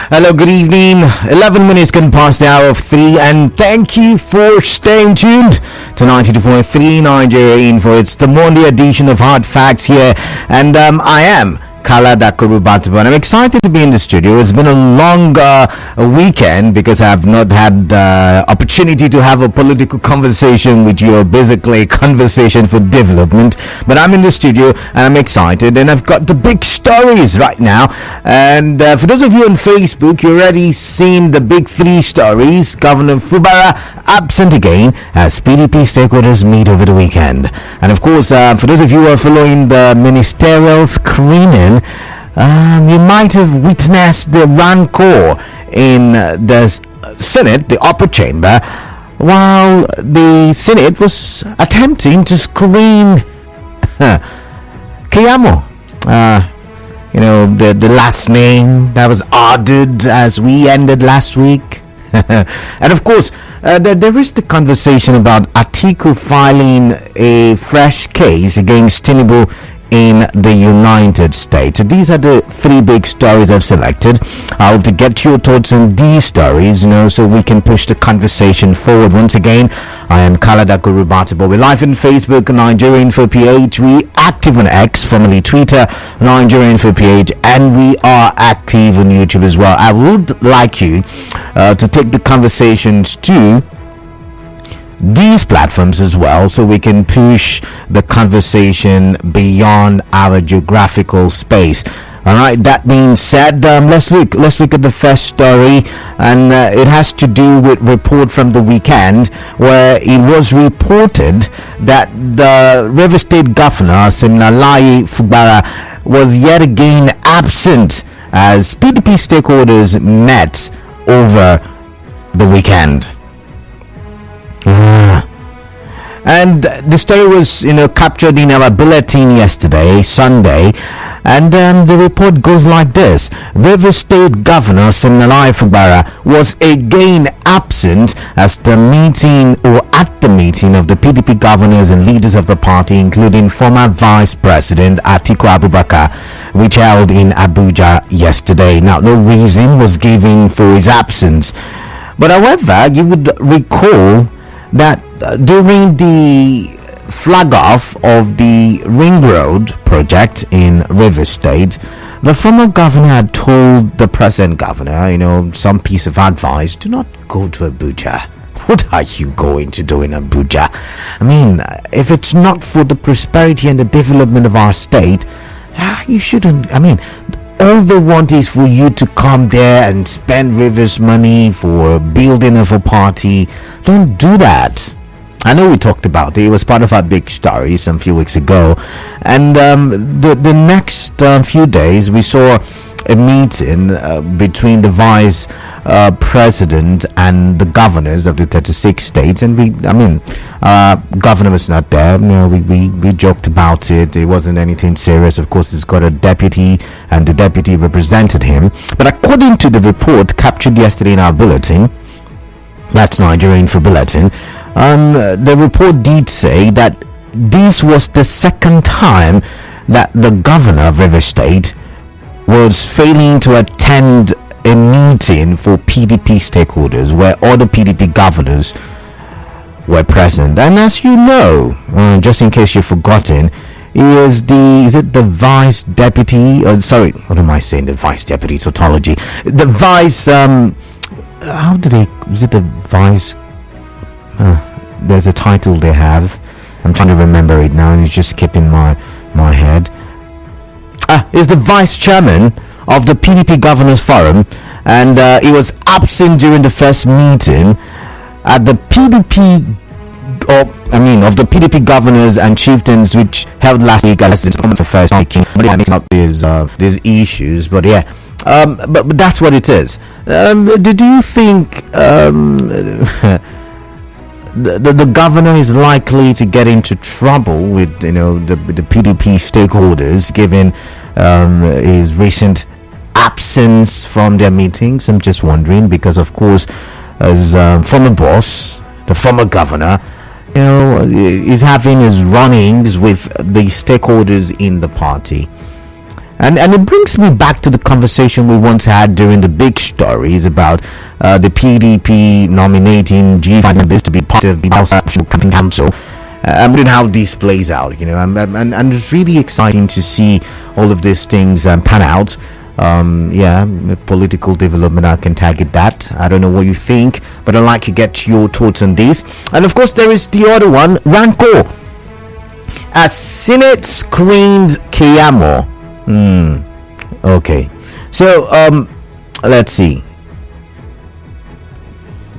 Hello, good evening. 11 minutes can pass the hour of 3, and thank you for staying tuned to 92.3 Nigeria Info. It's the Monday edition of Hard Facts here, and I am Atiku, and I'm excited to be in the studio. It's been a long weekend because I have not had opportunity to have a political conversation with you, or basically a conversation for development. But I'm in the studio and I'm excited, and I've got the big stories right now. And for those of you on Facebook, you already seen the big 3 stories. Governor Fubara absent again as PDP stakeholders meet over the weekend. And of course, for those of you who are following the ministerial screening, you might have witnessed the Rancour in the Senate, the upper chamber, while the Senate was attempting to screen Keyamo. The last name that was ordered as we ended last week. And of course, there is the conversation about Atiku filing a fresh case against Tinubu in the United States. So these are the 3 big stories I've selected. I hope to get your thoughts on these stories, so we can push the conversation forward. Once again, I am Atiku. We're live on Facebook, Nigeria Info PH. We active on X, formerly Twitter, Nigeria Info PH, and we are active on YouTube as well. I would like you to take the conversations to these platforms as well, so we can push the conversation beyond our geographical space. All right, that being said, let's look at the first story, and it has to do with report from the weekend, where it was reported that the River State Governor Gov Fubara was yet again absent as PDP stakeholders met over the weekend. And the story was, captured in our bulletin yesterday, Sunday, and the report goes like this. River State Governor Gov Fubara was again absent at the meeting of the PDP governors and leaders of the party, including former Vice President Atiku Abubakar, which held in Abuja yesterday. Now, no reason was given for his absence, but however, you would recall that during the flag off of the Ring Road project in River State, the former governor had told the present governor, some piece of advice: do not go to Abuja. What are you going to do in Abuja? I mean, if it's not for the prosperity and the development of our state, you shouldn't. I mean, all they want is for you to come there and spend Rivers money for building of a party. Don't do that. I know we talked about it. It was part of our big story some few weeks ago. And the next few days, we saw a meeting between the vice president and the governors of the 36 states. And governor was not there. We joked about it. It wasn't anything serious. Of course, he's got a deputy, and the deputy represented him. But according to the report captured yesterday in our bulletin, that's Nigeria Info Bulletin, the report did say that this was the second time that the governor of River State was failing to attend a meeting for PDP stakeholders where all the PDP governors were present. And as you know, just in case you've forgotten, he was the vice deputy, what am I saying, the vice deputy, tautology, the vice, there's a title they have. I'm trying to remember it now, and it's just skipping my head. Is the vice chairman of the PDP Governors Forum, and he was absent during the first meeting at the of the PDP governors and chieftains, which held last week. As the first meeting, but up these issues, but yeah. But that's what it is. Do you think the governor is likely to get into trouble with the PDP stakeholders, given his recent absence from their meetings? I'm just wondering, because of course, as former boss, the former governor, is having his run-ins with the stakeholders in the party. And it brings me back to the conversation we once had during the big stories about the PDP nominating G5 members to be part of the House National Campaign Council. And how this plays out, and it's really exciting to see all of these things pan out. Political development, I can tag it that. I don't know what you think, but I'd like to get your thoughts on this. And of course, there is the other one, Rancour. As Senate screened Keyamo. Okay. So, let's see.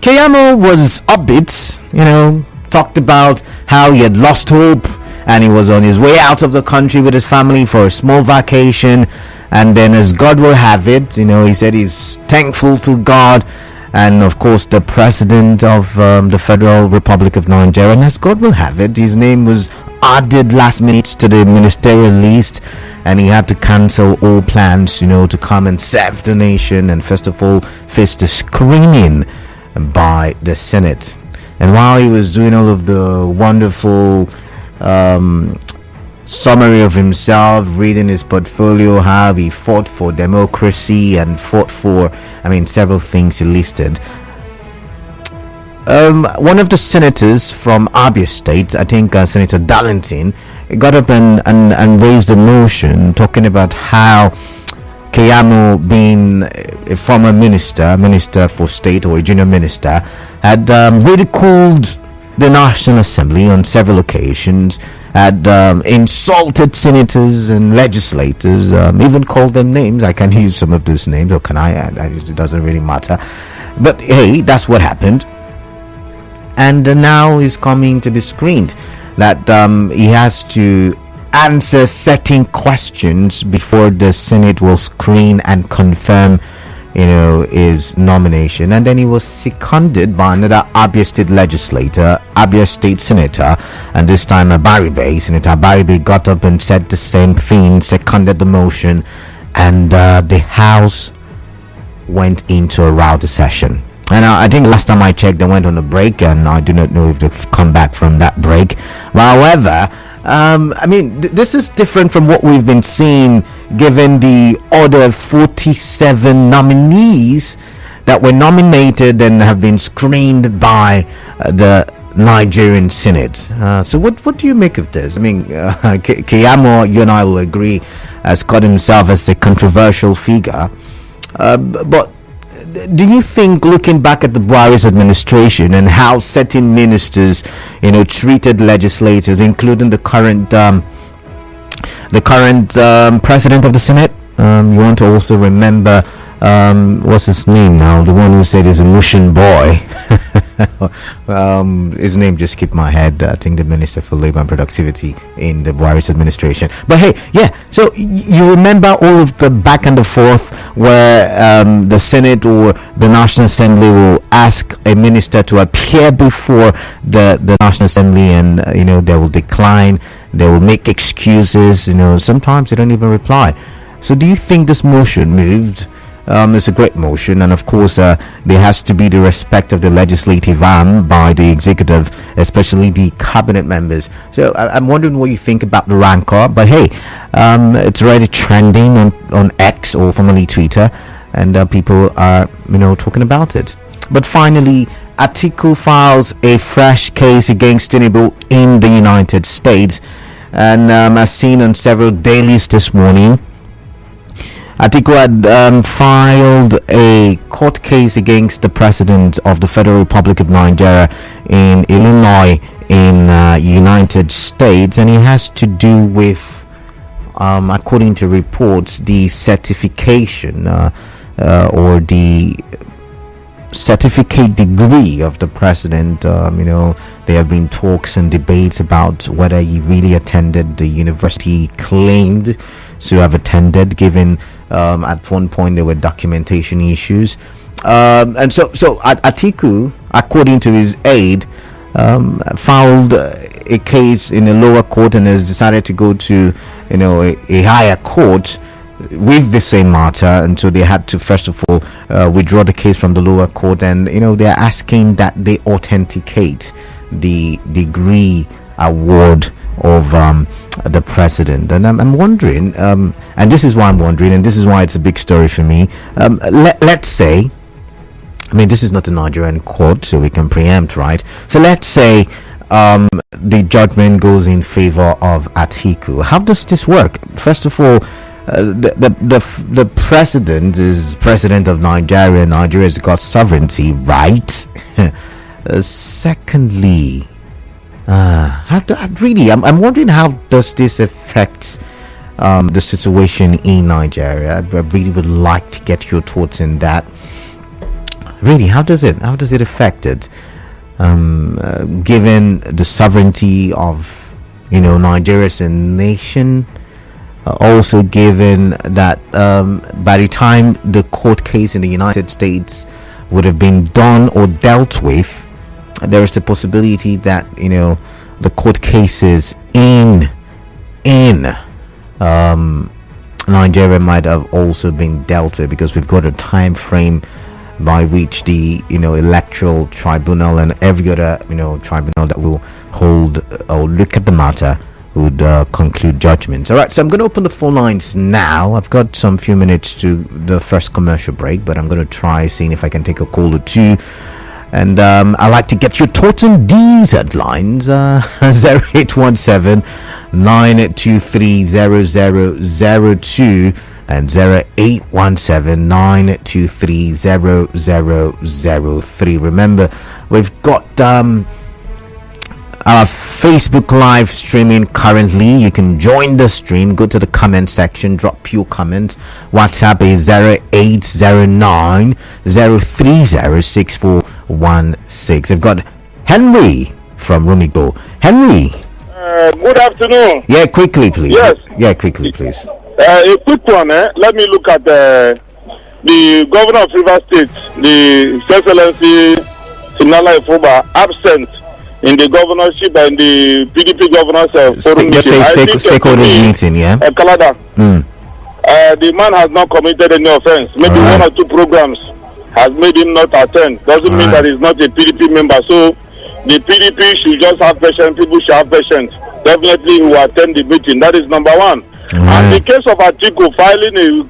Keyamo was upbeat, talked about how he had lost hope and he was on his way out of the country with his family for a small vacation. And then, as God will have it, he said he's thankful to God and, of course, the president of the Federal Republic of Nigeria. And as God will have it, his name was added last minute to the ministerial list, and he had to cancel all plans, to come and serve the nation and first of all face the screening by the Senate. And while he was doing all of the wonderful summary of himself, reading his portfolio, how he fought for democracy and fought for, several things he listed. One of the senators from Abia State, I think Senator Darlington, got up and raised a motion talking about how Keyamo, being a former minister for state or a junior minister, had ridiculed the National Assembly on several occasions, had insulted senators and legislators, even called them names. I can use some of those names, or can I? It doesn't really matter. But hey, that's what happened. And now he's coming to be screened. That he has to answer certain questions before the Senate will screen and confirm, his nomination. And then he was seconded by another Abia State legislator, Abia State senator, and this time Senator Abaribe got up and said the same thing, seconded the motion, and the House went into a rowdy session. And I think last time I checked, they went on a break, and I do not know if they've come back from that break. However, this is different from what we've been seeing, given the other 47 nominees that were nominated and have been screened by the Nigerian Senate. So what do you make of this? Keyamo, you and I will agree, has got himself as a controversial figure. But do you think, looking back at the Buhari's administration and how certain ministers, treated legislators, including the current president of the Senate, you want to also remember what's his name now? The one who said he's a Mushin boy. His name just skipped my head. I think the Minister for Labor and Productivity in the Buhari's administration. But hey, yeah. So you remember all of the back and the forth where the Senate or the National Assembly will ask a minister to appear before the National Assembly, and they will decline. They will make excuses. Sometimes they don't even reply. So do you think this motion moved? It's a great motion, and of course there has to be the respect of the legislative arm by the executive, especially the cabinet members. So I'm wondering what you think about the Rancour. But hey, it's already trending on X, or formerly Twitter, and people are talking about it. But finally, Atiku files a fresh case against Tinubu in the United States, and as seen on several dailies this morning, Atiku had filed a court case against the president of the Federal Republic of Nigeria in Illinois in United States, and it has to do with, according to reports, the certification or the certificate degree of the president. There have been talks and debates about whether he really attended the university he claimed to have attended, given at one point there were documentation issues, and so Atiku, according to his aide, filed a case in the lower court and has decided to go to a higher court with the same matter, and so they had to first of all withdraw the case from the lower court, and they're asking that they authenticate the degree award of the president. And I'm wondering, and this is why I'm wondering, and this is why it's a big story for me. Let's say, I mean, this is not a Nigerian court, so we can preempt, right? So let's say the judgment goes in favor of Atiku. How does this work? First of all, the president is president of Nigeria. Nigeria's got sovereignty, right? Secondly, I'm wondering, how does this affect the situation in Nigeria? I really would like to get your thoughts on that. Really, how does it affect it? Given the sovereignty of Nigeria as a nation, also given that by the time the court case in the United States would have been done or dealt with, there is the possibility that the court cases in Nigeria might have also been dealt with, because we've got a time frame by which the electoral tribunal and every other tribunal that will hold or look at the matter would conclude judgments. All right, so I'm going to open the phone lines now. I've got some few minutes to the first commercial break, but I'm going to try seeing if I can take a call or two. And I'd like to get your thoughts on these headlines. 0817 923 0002 and 0817 923 0003. Remember, we've got our Facebook live streaming currently. You can join the stream. Go to the comment section, drop your comments. WhatsApp is 0809 030 6416. I've got Henry from Rumigo. Henry. Good afternoon. Yeah, quickly, please. Yes. Yeah, quickly, please. A quick one. Let me look at the governor of River State, the His Excellency Keyamo Fubara, absent in the governorship and the PDP governors forum meeting. Stakeholders meeting, yeah. Kalada. The man has not committed any offense. Maybe one or two programs has made him not attend. Doesn't mean that he's not a PDP member. So the PDP should just have patience. People should have patience. Definitely he will attend the meeting. That is number one. And the case of Atiku filing a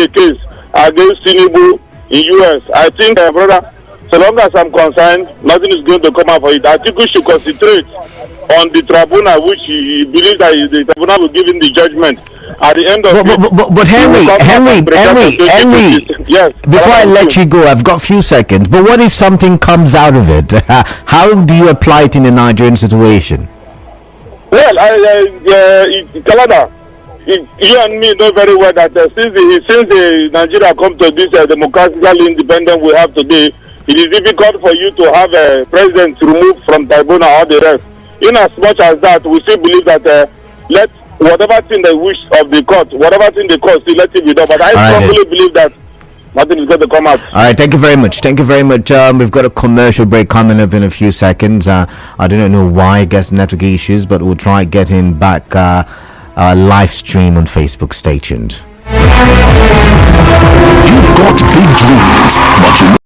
case against Tinubu in US, I think, brother, so long as I'm concerned, nothing is going to come out for it. Atiku should concentrate on the tribunal, which he believes that the tribunal will give him the judgment at the end of but Henry, yes, before I let you go, I've got a few seconds. But what if something comes out of it? How do you apply it in a Nigerian situation? Well, Canada, you and me know very well that since the Nigeria come to this democratically independent we have today, it is difficult for you to have a president removed from tribunal or the rest. In as much as that, we still believe that let whatever thing they wish of the court, whatever thing the court, still let it be done. But I strongly believe that nothing is going to come out. All right, thank you very much. We've got a commercial break coming up in a few seconds. I don't know why, I guess network issues, but we'll try getting back live stream on Facebook. Stay tuned. You've got big dreams, but you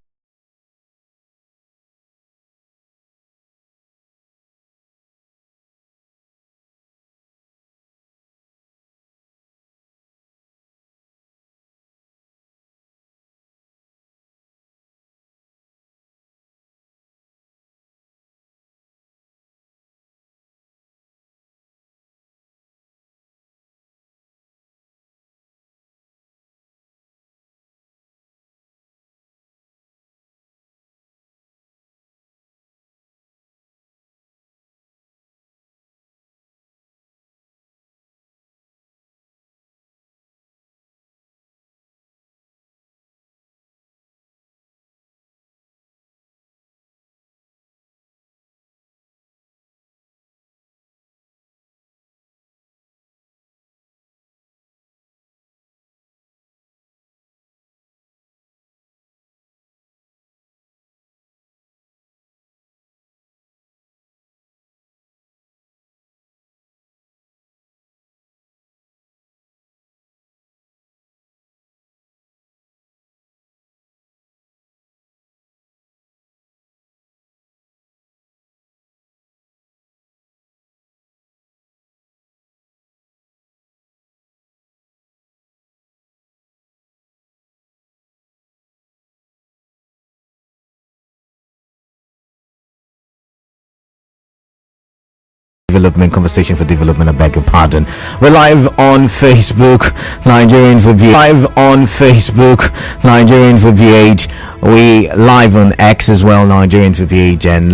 Development, conversation for development, I beg your pardon. We're live on Facebook, Nigerian for VH. Live on Facebook, Nigerian for VH. We live on X as well, Nigerian for VH, and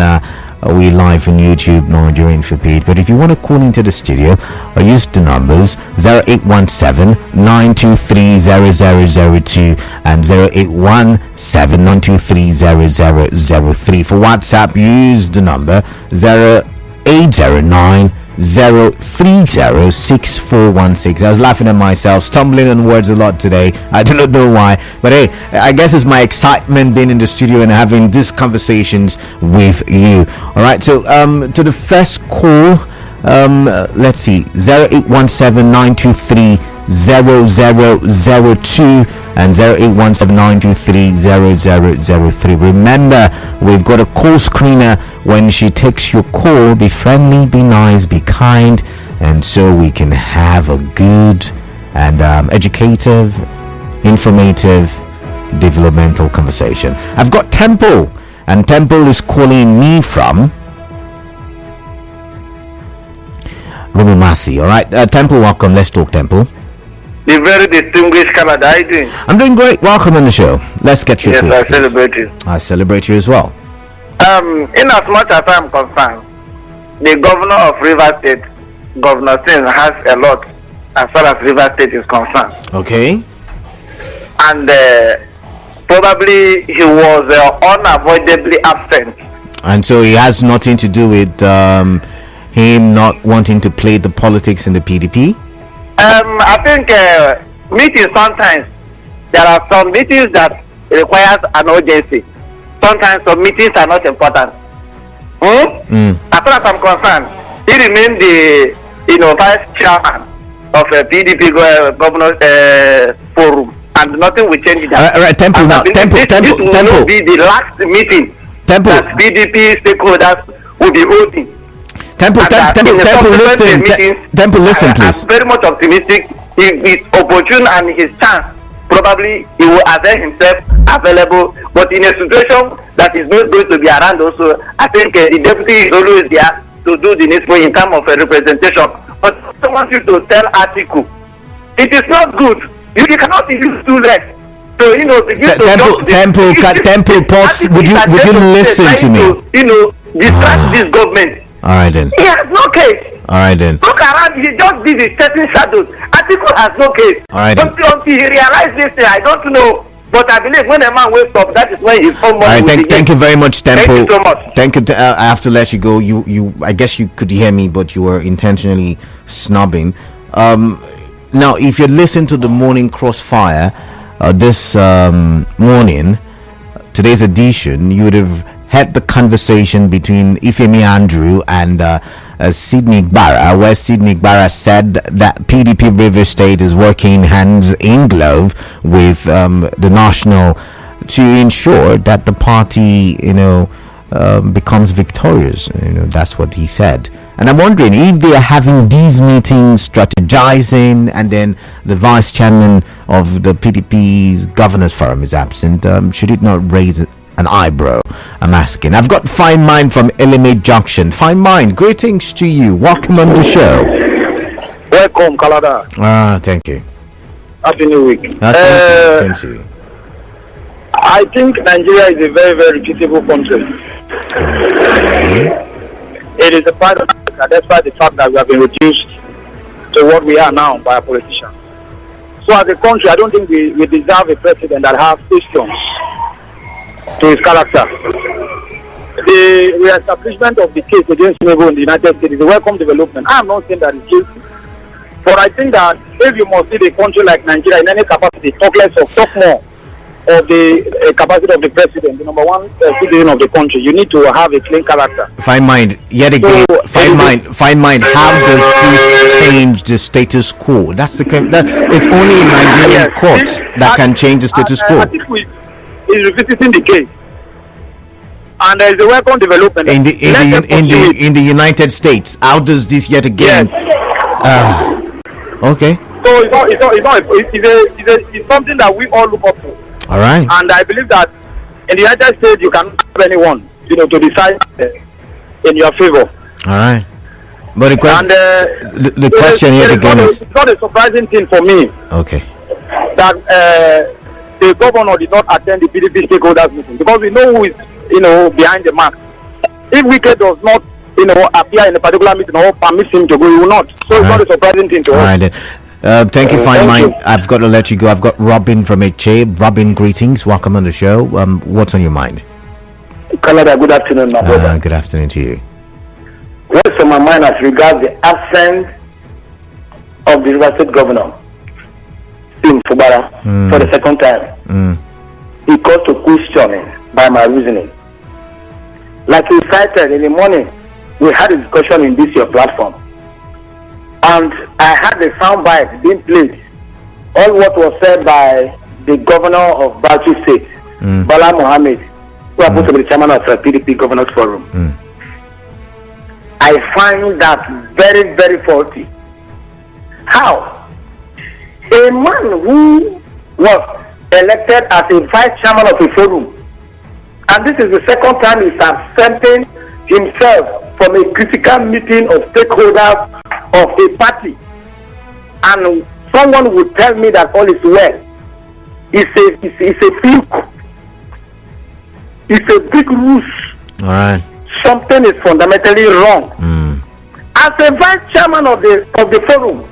we live on YouTube, Nigerian for VH. But if you want to call into the studio, use the numbers 0817-923-0002 and 0817-923-0003. For WhatsApp, use the number 0809-030-6416. I was laughing at myself, stumbling on words a lot today. I do not know why, but hey, I guess it's my excitement being in the studio and having these conversations with you. All right, so to the first call, let's see, 0817-923-0002 and 0817-923-0003. Remember, we've got a call screener. When she takes your call, be friendly, be nice, be kind, and so we can have a good and educative, informative, developmental conversation. I've got Temple, and Temple is calling me from Rumumasi. All right, Temple, welcome. Let's talk, Temple. The very distinguished Canada, how are you doing? I'm doing great. Welcome on the show. Let's get your call. Yes, I celebrate you. I celebrate you as well. In as much as I'm concerned, the governor of River State, Governor Singh, has a lot as far as River State is concerned. Okay. And probably he was unavoidably absent. And so he has nothing to do with him not wanting to play the politics in the PDP? I think meetings sometimes, there are some meetings that requires an urgency. Sometimes some meetings are not important. As far as I'm concerned, he remained the vice chairman of a PDP governor forum, and nothing will change that. Right, Temple now. Temple. Will be the last meeting that PDP stakeholders will be holding. Temple, listen. Temple, listen, please. I'm very much optimistic. If it's opportune and his chance, probably he will avail himself available. But in a situation that is not going to be around also, I think the deputy is always there to do the needful in terms of representation. But I want you to tell Atiku, it is not good. You cannot use too less. So Temple, pause. Would you listen to me? Distract this government. All right then. He has no case. All right then. Look around. He just did his setting shadows. Atiku has no case. All right. Until he realized this thing, I don't know. But I believe when a man wakes up, that is when his own money. All right. Thank you very much, Temple. Thank you so much. Thank you. I have to let you go. You. I guess you could hear me, but you were intentionally snubbing. Now, if you listen to the morning crossfire this morning, today's edition, you would have had the conversation between Ifemi Andrew and Sydney Gbara, where Sydney Gbara said that PDP River State is working hands in glove with the National to ensure that the party, becomes victorious. That's what he said. And I'm wondering if they are having these meetings, strategizing, and then the vice chairman of the PDP's governors forum is absent. Should it not raise an eyebrow? I'm asking. I've got Fine Mind from Elimate Junction. Fine Mind, greetings to you. Welcome on the show. Welcome, Canada. Thank you. Happy New Week. Same to you. I think Nigeria is a very, very beautiful country. Okay. It is a part of Africa, despite the fact that we have been reduced to what we are now by a politician. So as a country, I don't think we deserve a president that has questions to his character. The re-establishment of the case against Tinubu in the United States is a welcome development. I am not saying that it's guilty, but I think that if you must see a country like Nigeria in any capacity, talk more of the capacity of the president, the number one citizen of the country, you need to have a clean character. Fine Mind, yet again, Fine Mind, how does this change the status quo? It's only in Nigerian courts that can change the status quo. Is revisiting the case, and there is a welcome development in the United States. How does this yet again? Yes. Okay. So it's something that we all look up to. All right. And I believe that in the United States you cannot have anyone, to decide in your favor. All right. But the question here again is... It's not a surprising thing for me. Okay. That the governor did not attend the PDP stakeholders meeting, because we know who is, behind the mask. If Wike does not, appear in a particular meeting or permit him to go, he will not. So it's not a surprising thing to us. All right. Thank you, fine mind. I've got to let you go. I've got Robin from HA. Robin, greetings. Welcome on the show. What's on your mind? Canada, good afternoon, my brother. Good afternoon to you. What's on my mind as regards the absence of the River State Governor, Gov Fubara, for the second time? He caused to questioning by my reasoning. Like you cited in the morning, we had a discussion in this your platform, and I had the soundbite being played. All what was said by the governor of Bauchi State, Bala Mohammed, who happens to be the chairman of the PDP Governors Forum. I find that very, very faulty. How? A man who was elected as a vice chairman of a forum, and this is the second time he's absenting himself from a critical meeting of stakeholders of a party, and someone would tell me that all is well. It's a big ruse. All right. Something is fundamentally wrong. As a vice chairman of the forum,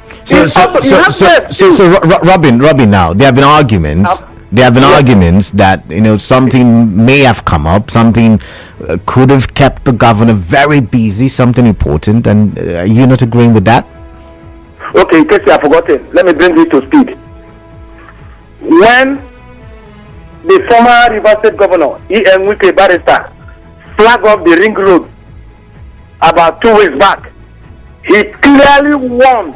Robin, now there have been arguments. Arguments that something may have come up, something could have kept the governor very busy, something important, and you're not agreeing with that? Okay, in case you have forgotten, let me bring you to speed. When the former River State Governor, E.M. Wike Barrister, flagged up the ring road about 2 weeks back, he clearly warned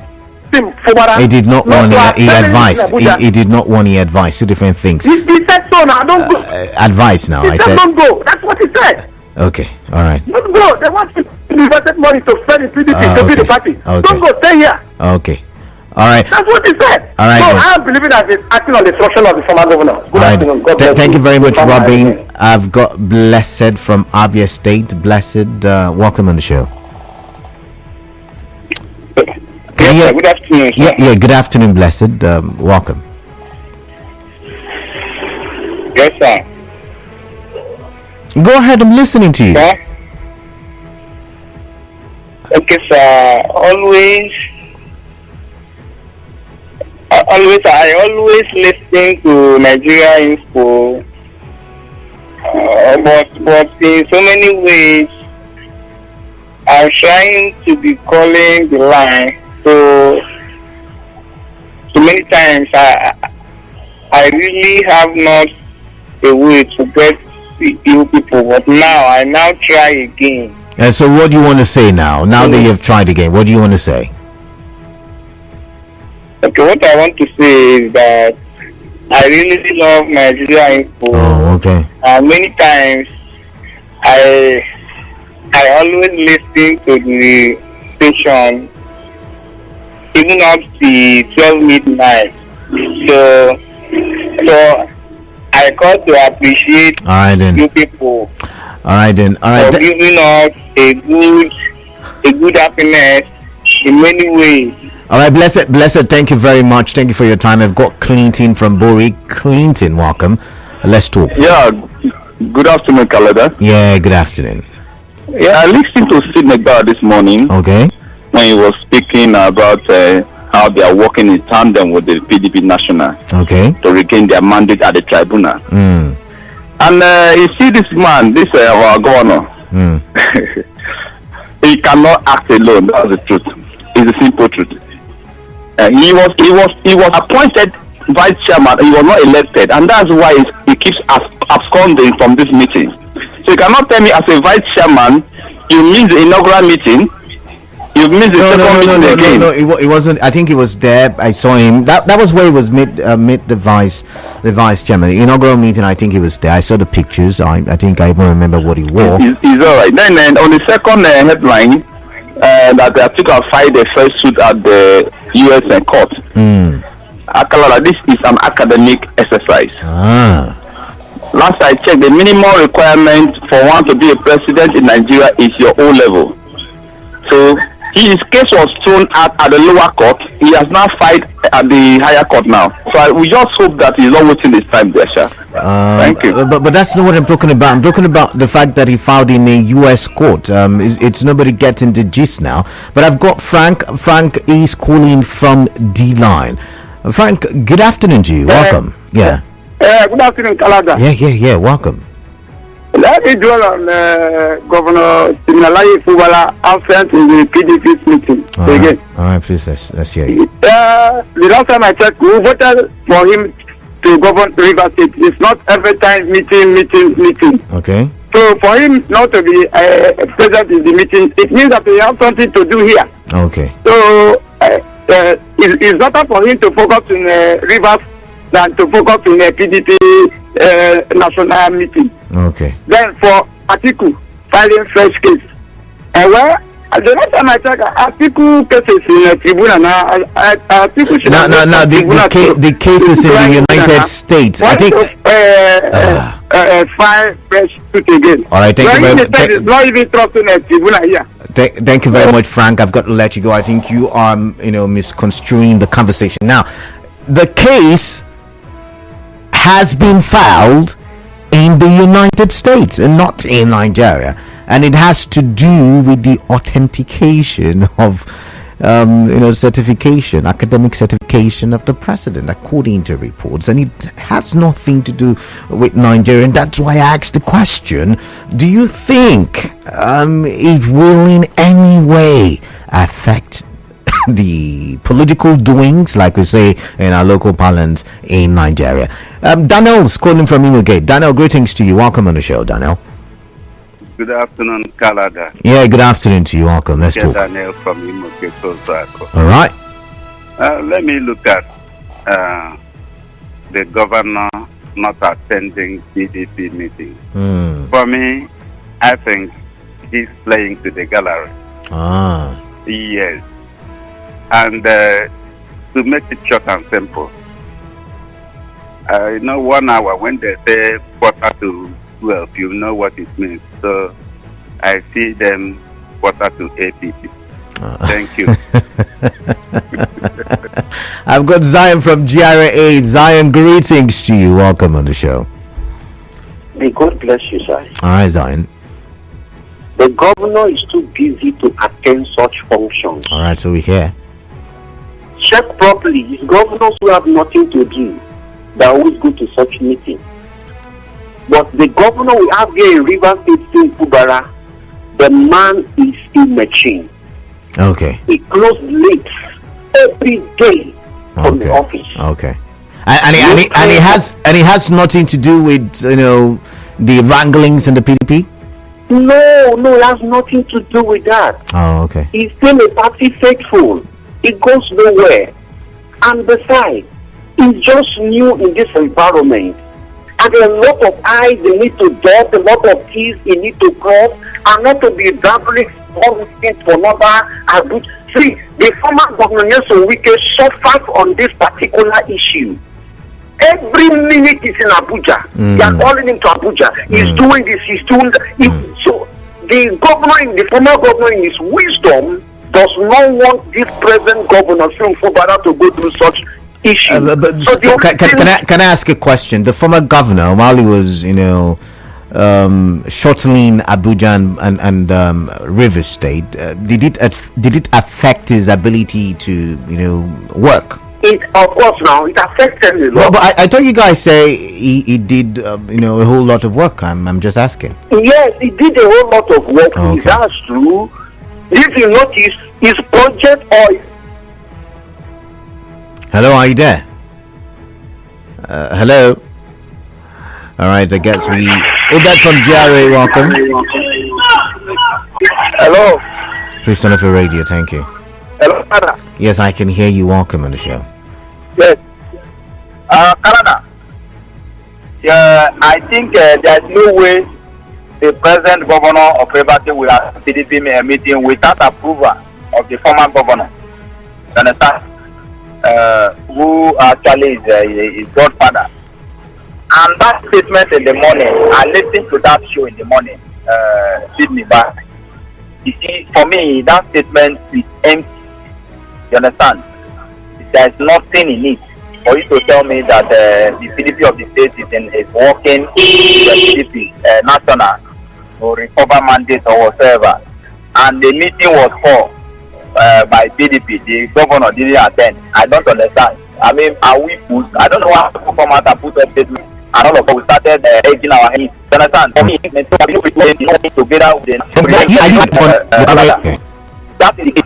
Tim Fubara. He did not want he advised. He did not want advice. Two different things. He said so now. Don't go. Advice now. I said don't go. That's what he said. Okay. All right. Don't go. They want to invest money to spend in PDP to be the party. Okay. Don't go. Stay here. Okay. All right. That's what he said. All right. So I am believing that he's acting on the instruction of the former governor. Good afternoon. Thank you very much, Robin. I've got Blessed from Abia State. Blessed, welcome on the show. Yes, good afternoon. Yeah, good afternoon, Blessed. Welcome. Yes, sir. Go ahead, I'm listening to you. Sir? Okay, sir. I always listen to Nigeria Info, but in so many ways, I'm trying to be calling the line. So many times I really have not a way to get the ill people, but now I try again. And so what do you want to say now? Now that you've tried again, what do you want to say? Okay, what I want to say is that I really love Nigeria Info. Oh, okay. And many times I always listen to the station even up to 12 midnight. So I got to appreciate you people. All right then. For giving us a good happiness in many ways. All right, blessed. Thank you very much. Thank you for your time. I've got Clinton from Bori. Clinton, welcome. Let's talk. Yeah. Good afternoon, Kalada. Yeah. Good afternoon. Yeah, I listened to Sidney Bar this morning. Okay. When he was speaking about how they are working in tandem with the PDP National. Okay. To regain their mandate at the tribunal. And you see this man, our governor. He cannot act alone. That's the truth. It's the simple truth. He was appointed vice chairman. He was not elected, and that's why he keeps absconding from this meeting. So you cannot tell me as a vice chairman you missed the inaugural meeting. You missed the second meeting again. No, it wasn't. I think he was there. I saw him. That was where he was made the vice chairman. The inaugural meeting. I think he was there. I saw the pictures. I think I even remember what he wore. He's all right. Then on the second headline. That Atiku have filed the first suit at the U.S. court. This is an academic exercise. Last I checked, the minimum requirement for one to be a president in Nigeria is your O level. So his case was thrown out at the lower court. He has now filed at the higher court now. So we just hope that he's not wasting his time there, sir. Thank you. But that's not what I'm talking about. I'm talking about the fact that he filed in a U.S. court. It's nobody getting the gist now. But I've got Frank. Frank is calling from D-Line. Frank, good afternoon to you. Welcome. Yeah. Good afternoon, Kalada. Yeah. Welcome. Let me dwell on Governor Gov Fubara absent in the PDP's meeting again. All right, please, let's hear you. The last time I checked, we voted for him to govern River State. It's not every time meeting. Okay. So for him not to be present in the meeting, it means that he has something to do here. Okay. So it's better for him to focus in Rivers than to focus in a PDP national meeting. Okay. Then for Atiku filing fresh case, well, the last time I checked, Atiku cases in a tribunal now. Atiku should the cases in the United States. I think file fresh suit again. All right, thank you very much. It's not even trusting a tribunal here. Thank you very much, Frank. I've got to let you go. I think you are, misconstruing the conversation. Now, the case has been filed in the United States and not in Nigeria, and it has to do with the authentication of certification, academic certification of the president, according to reports, and it has nothing to do with Nigeria. And that's why I asked the question: do you think it will in any way affect the political doings, like we say in our local parlance, in Nigeria? Daniel's calling from Imogate. Daniel, greetings to you. Welcome on the show, Daniel. Good afternoon, Kalada. Yeah, good afternoon to you. Welcome. Let's talk. Daniel from Imogate. All right. Let me look at the governor not attending PDP meeting. For me, I think he's playing to the gallery. Yes. And to make it short and simple, 1 hour, when they say 11:45, you know what it means. So I see them 11:45 APP. Thank you. I've got Zion from GRA. Zion, greetings to you. Welcome on the show. May God bless you, sir. All right, Zion. The governor is too busy to attend such functions. All right, so we're here. Check properly. It's governors who have nothing to do that always go to such meetings. But the governor we have here in River State, Fubara, the man is a machine. Okay. He closes late every day from the office. Okay. And he has nothing to do with the wranglings in the PDP. No, it has nothing to do with that. Oh, okay. He's still a party faithful. It goes nowhere. And besides, he's just new in this environment. And a lot of I's they need to dot, a lot of T's they need to cross, and not to be babbling one thing to another. See, the former governor Nelson Wike suffers on this particular issue. Every minute he's in Abuja. They are calling him to Abuja. He's doing this, he's doing that. So the governor, the former governor in his wisdom, does not want this present governor, Fubara, to go through such issues. Can I ask a question? The former governor, while he was, shuttling Abuja and River State, did it affect his ability to, work? Of course, now it affected him. Well, but I thought you guys say he did, a whole lot of work. I'm just asking. Yes, he did a whole lot of work. Okay. That's true. If you notice, his project or... Hello, are you there? Hello? Alright, I guess we... That from GRA, welcome. Hello. Please turn off your radio, thank you. Hello, Canada. Yes, I can hear you. Welcome on the show. Yes. Canada. Yeah, I think there's no way the present governor of Rivers will have a PDP meeting without approval of the former governor. You understand? Who actually is his godfather. And that statement in the morning, I listened to that show in the morning, Sydney back. You see, for me, that statement is empty. You understand? There's nothing in it for you to tell me that the PDP of the state is working with the PDP national or recover mandate or whatever. And the meeting was called by PDP. The governor didn't attend. I don't understand. I mean, are we put? I don't know why people come out and put a statement. And all of us, we started edging our hands. You understand? For me, together with the that is the case.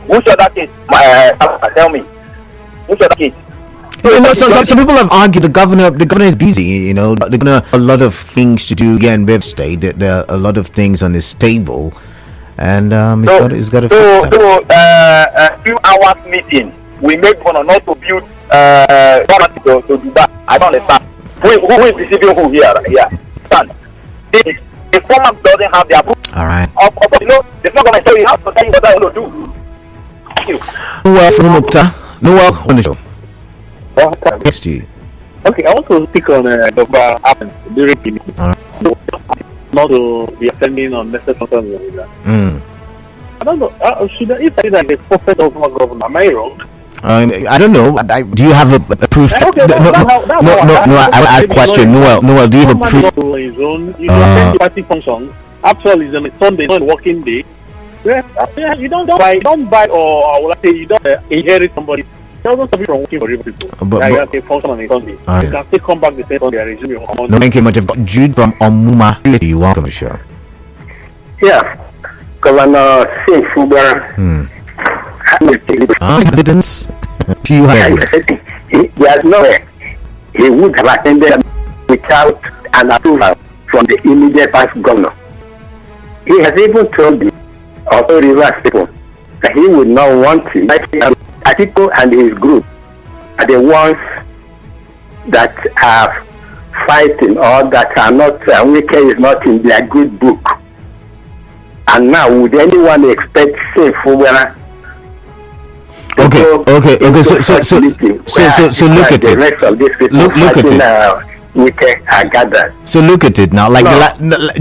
Which other case? Tell me. Which other case? Some people have argued the governor is busy. You know, the governor a lot of things to do again with state. There are a lot of things on his table, and he's got to fix them. So, a few hours meeting, we made one not to build to do that. I don't understand. Who is deceiving who here? Stand. The former doesn't have the approval. All right. You know, it's not going to tell you how to tell you what I want to do. Thank you. Noel from Mukta. Noel on the show. Next to you. Okay, I want to speak on Gov happened during the meeting. All right. Not to be attending on necessary concerns like that. I don't know. Should I say that the prophet of my governor? Am I wrong? I don't know. Do you have a proof? Okay, no. I question. Noel, do you have a proof? His own. You attend the party function. Actually, it's on a Sunday, not a working day. You don't buy or will I say you don't inherit somebody. Doesn't stop you from working for real people. But you have a function on a Sunday. You can still come back the same Sunday and resume your own. No, thank you much. I've got Jude from Omuma. You're welcome, sure. Yeah, Governor Fubara. Evidence? Few evidence. There's no way he would have attended without an approval from the immediate past governor. He has even told the Auto Rivers people that he would not want to. Atiku and his group are the ones that are fighting or that are not, Wike is not in their good book. And now, would anyone expect Safe Fubara? Okay. So look at it. The rest of these people look at it. Are gathered. So look at it now. Like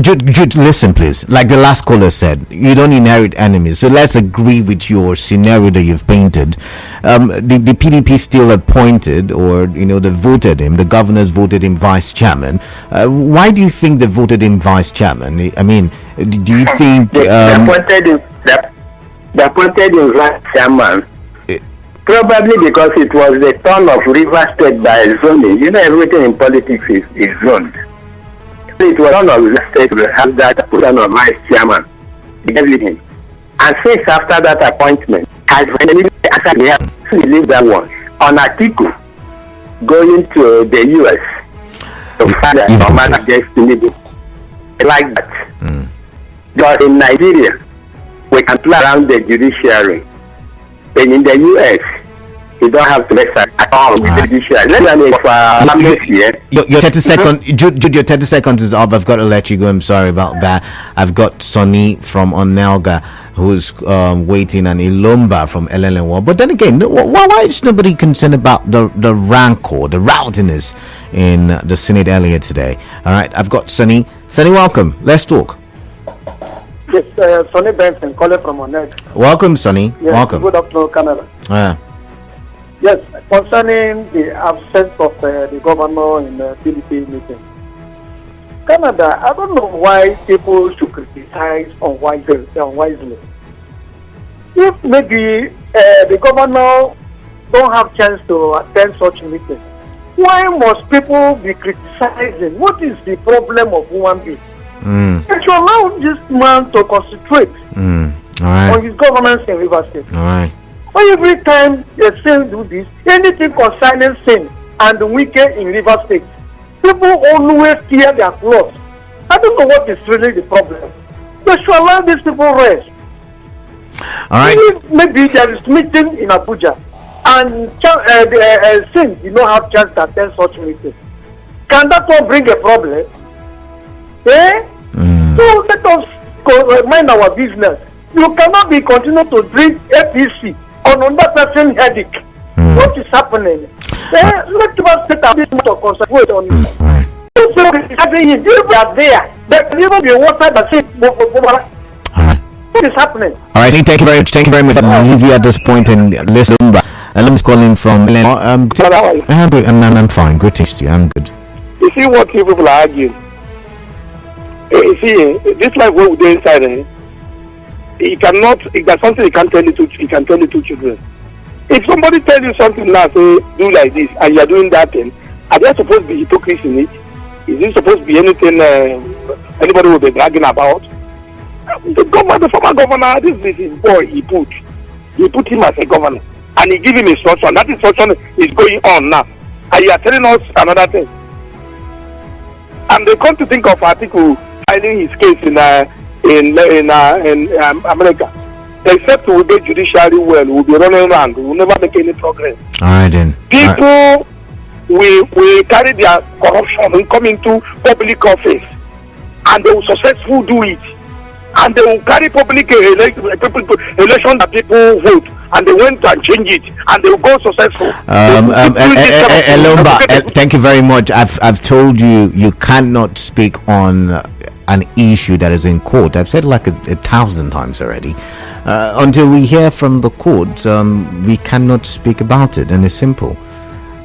Jude, listen, please. Like the last caller said, you don't inherit enemies. So let's agree with your scenario that you've painted. The PDP still appointed, or they voted him. The governors voted him vice chairman. Why do you think they voted him vice chairman? I mean, do you think they appointed him vice chairman? Probably because it was the turn of River State by zoning. You know, everything in politics is zoned. So it was turn of River State to have that position of vice chairman. Everything. And since after that appointment, has finally actually leave that one on Atiku going to the US to find a man against Tinubu. Like that. But in Nigeria, we can play around the judiciary. And in the US, you don't have to mess at all with the judiciary. Your 30 seconds, Jude, your 30 seconds is up. I've got to let you go. I'm sorry about that. I've got Sonny from Onelga, who's waiting, and Ilomba from LLN1. But then again, why is nobody concerned about the rancor, the rowdiness in the Senate earlier today? All right, I've got Sonny. Sonny, welcome. Let's talk. Yes, Sonny Benson, calling from Onet. Welcome, Sonny. Yes, welcome. Good afternoon, Canada. Yes, concerning the absence of the governor in the PDP meeting. Canada, I don't know why people should criticize unwisely. If maybe the governor don't have chance to attend such meetings, why must people be criticizing? What is the problem of human being? It should allow this man to concentrate on his governance in Rivers State. But every time they say do this, anything concerning sin and the wicked in Rivers State, people always tear their clothes. I don't know what is really the problem. They should allow these people rest. Maybe there is meeting in Abuja and sin did not have chance to attend such meeting. Can that one bring a problem? So let us mind our business. You cannot be continue to drink APC on another person's headache. What is happening? Let us take a bit more concentrate on it. If they are there, there can even be water that says What is happening? All right, thank you very much. Thank you very much. I'll leave you at this point and listen. Lumba's calling from. I'm fine. Good taste to you. I'm good. You see what you people are arguing? You see, this life what we do inside, he cannot. If there's something he can't tell you to children. If somebody tells you something now, say do like this, and you are doing that thing, are there supposed to be hypocrisy in it? Is it supposed to be anything anybody will be bragging about? The former governor, this is his boy. He put him as a governor, and he give him instruction. That instruction is going on now, and you are telling us another thing. And they come to think of Atiku filing his case in America. Except we will get judiciary well, we'll be running around, we'll never make any progress. All right then. People will carry their corruption and come into public office, and they will successfully do it. And they will carry public election that people vote, and they went and change it, and they will go successful. Elomba, thank you very much. I've told you you cannot speak on an issue that is in court. I've said like 1,000 times already. Until we hear from the court, we cannot speak about it, and it's simple.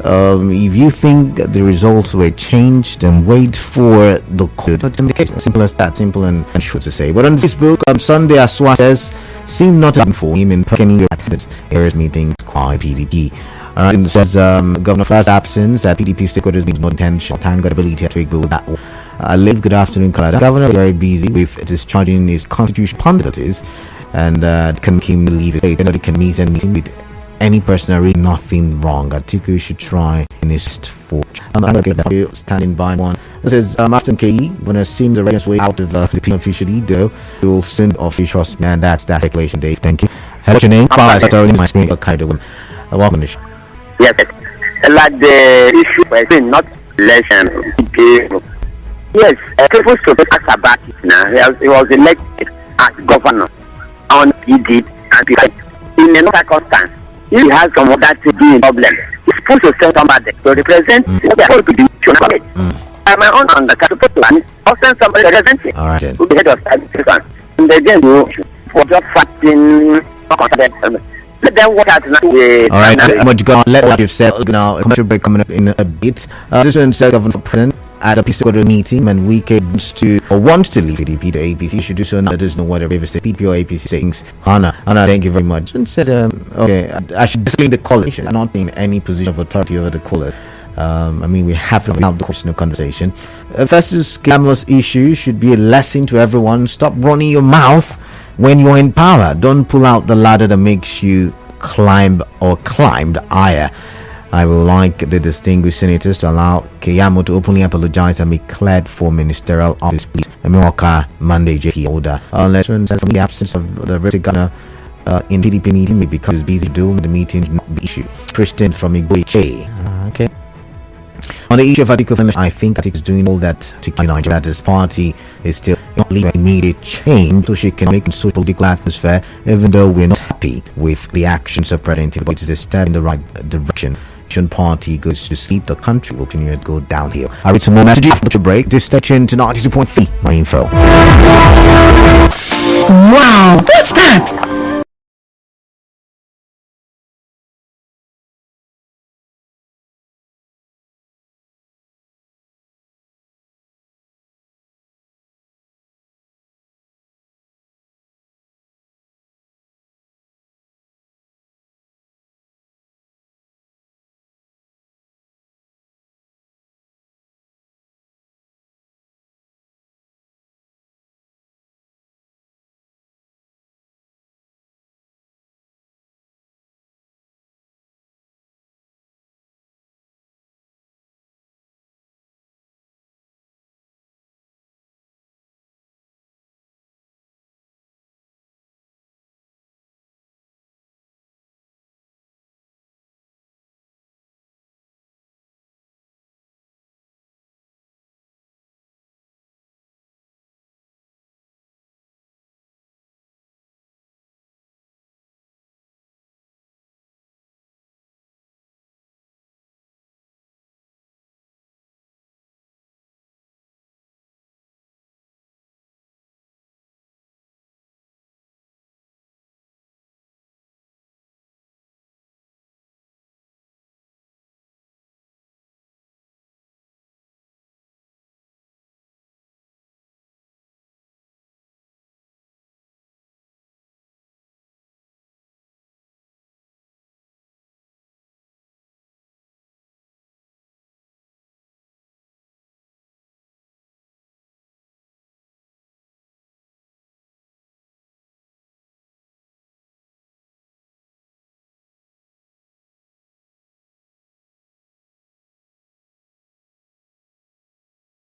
If you think that the results were changed, then wait for the court. But in the case, simple as that, simple and short to say. But on Facebook, Sunday Aswa says, seem not to for him in Penny attendance areas meetings quite PDP. It says Governor Fubara's absence at PDP stakeholders means more intentional. Thank God ability to make with that. Live good afternoon, Canada. Governor is very busy with discharging his constitutional responsibilities, and can keep leave it. Nobody can meet and meeting with any person are really nothing wrong. Atiku should try in his for. I'm going to get that standing by one. It says after KE, when it seems the readiness way out of the P officially, though, we will soon official man. That's that declaration, Dave. Thank you. What's your name? I started my screen. Welcome. Yes, like the issue, I think not election. Yes, people should ask about it now. He was elected as governor on he did, and in another circumstance. He has some other to do problem. He's supposed to send somebody to represent what they're supposed to do. My own understanding, I'll send somebody representing. All right, then. Who the head of administration. And they then go for just fighting. Let them work out now. All right, much gone. Let what you've said now. A commercial break coming up in a bit. This one says Governor President at a peace meeting, and we wants to leave PDP to APC. You should do so now. There's no whatever if it's the PDP or APC things. Anna, thank you very much. And said, okay, I should discipline the coalition. I'm not in any position of authority over the caller. I mean, we have to have the question of conversation. Festus Camelo's issue should be a lesson to everyone. Stop running your mouth when you're in power. Don't pull out the ladder that makes you climbed higher. I would like the distinguished senators to allow Keyamo to openly apologize and be cleared for ministerial office, please. America Monday JP order. Unless when from the absence of the British governor in PDP meeting because he's busy doing the meeting not be issue. Christian from Igboche. Okay. On the issue of Atiku, I think Atiku is doing all that to keep Nigeria that his party is still not leaving immediate change so she can make a social political atmosphere, even though we're not happy with the actions of President Tinubu. It is a step in the right direction. Party goes to sleep, the country will continue to go downhill. I'll read some more messages after the break. This station to 92.3 my info. Wow, what's that?